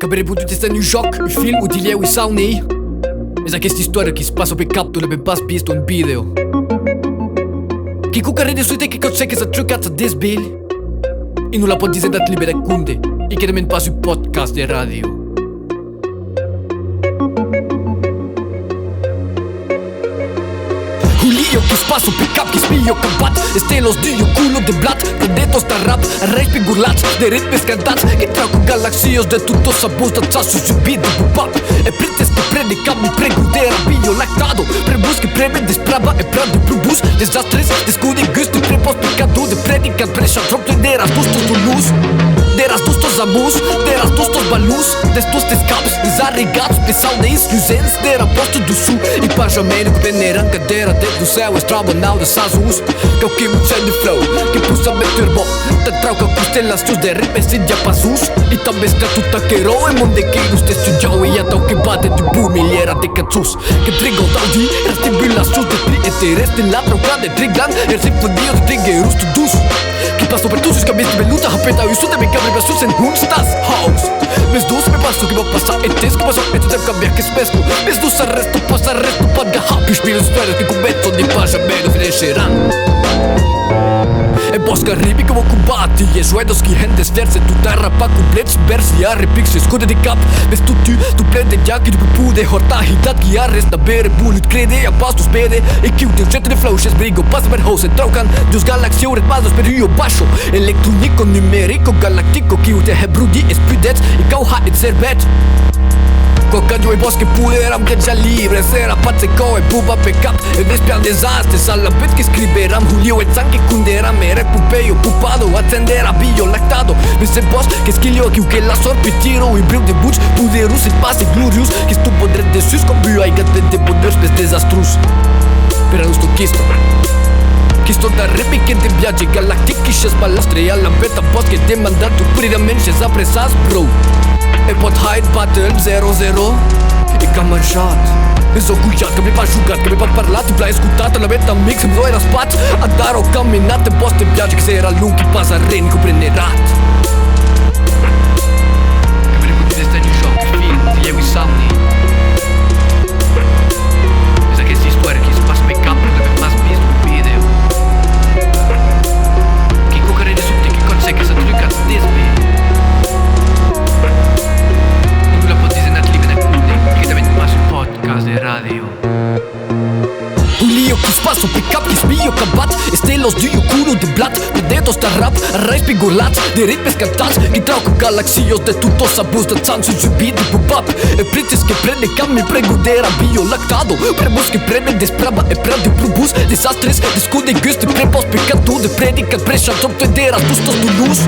Acabei putut este un joc, un film util eu e saunei. Mas aquesta história que se passa pe cap tu ben pas visto un video. Che cu care de suite che cose che sa trucat sa desbil. E non la pot dizer dat libera cunde. E che men pas un podcast de radio. Julio que spaso pick up que spio combat estelos dio culo de blat de dedos da rap rei pigurlat de ritmes cantats que trago galaxios de tutos sabos da tasso subido pop e prites que predica mi pregudera bio lactado prebus que preme desprava e prado probus desastres descudi gusto prepost pecado de predica pressure drop de deras dustos do luz deras dustos abus deras dustos balus destus caps desarrigados pessoal de exclusens dera posto do sul e pajameno que peneran cadeira do céu astronauta de Sazus que o que me de flow que puxa meter bom te troca constelações de repente já passos e também está tudo taqueiro e mondequeiros de estúdio e até o que bate de boom milhera de cantos que trigo tal dia estimulações de tri interesse de lá troca de triglan e sinfonia de trigueiros todos que passam por todos os caminhos de luta rapeta e isso também cabe para suas enruntas house mas dos me passo que vou passar e tens que passar e tu deve cambiar que se pesco mas dos arresto passa resto pode garrap os filhos espera que começam de passa menos crescerán e bosca ribi como combate e suedos que gentes verse tu terra pa completos versi arrepix escuda de cap mas tu prende já que tu pude hortar hidat que arresta bere bullet crede a paz dos pede e que o teu jeito de flow es brigo passa per house trocan dos galaxias ritmados per rio baixo eletrônico numérico galáctico que o te hebrudi espudet e cauha et servet Coca due bosche pure eram già libre Sera pazzico e buba pe cap E despian desastre Salla pet che scriberam Julio e zanche cunderam Mere pupeio pupado Attendera bio lactado Vese boss che schilio Chiu che la sorpi tiro I briu de buci Puderus il passe glorious Che stu podret de sus Con biu ai gate de poders Pes desastrus Pera nu sto chisto Chisto da repi che de viaggi galactici Sces balastre alla beta boss Che de mandat tu pridament Sces apresas bro E pot hide battle 0-0 E ca manjat E so cuiat, că mi pa jucat, că mi pa parlat E pla escutat, la beta mix, îmi era spat A dar o caminată, poți te piace Că se era lung, che pasa ren, cu prenerat Că vrei putea este un joc, film, eu e somni Esa que essa história que se passa pe cap Că mi pas visto un video Che cu care de subte, che consegue să trucat să desbe Podcast de radio Julio que spaso pick up que spio combat estelos dio culo de blat de dedos da rap reis pigurlat de ritmes cantats que troco galaxios de tutos sabos de tanso subido pop e prites que prende cam mi pregudera bio lactado prebus que preme desprava e prende probus desastres descude gusto prepos pecado de predica pressure top de deras dustos do luz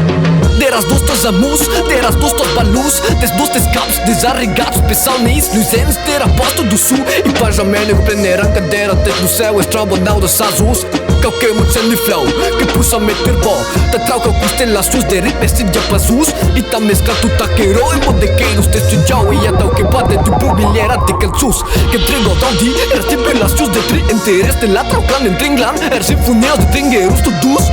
deras dustos amus deras dustos balus des dustes caps desarrigados pessoal neis lucens dera posto do sul e pajameno que prenderam cadeira no céu astronauta Sazus Que o que me de flow Que puxa meter bom Te troca constelações de ritmes já passos E tá mescla tu taqueiro E mondequeiros de estúdio E até o que bate tu milhera de cantos Que trigo tal dia Era simulações de tri interesse De lá trocando em tringlan Era sinfonias de tringueiros todos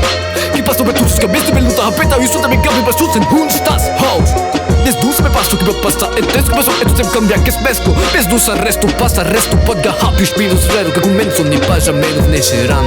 Que passam por todos os cabeças de luta rapeta E isso também cabe para suas enruntas house Desdus me passo que vou passar E tens que passar E tu sempre cambiar que es mesco Desdus arresto passa resto Pode garrap e os filhos zero Que começam de pajamenos nescerán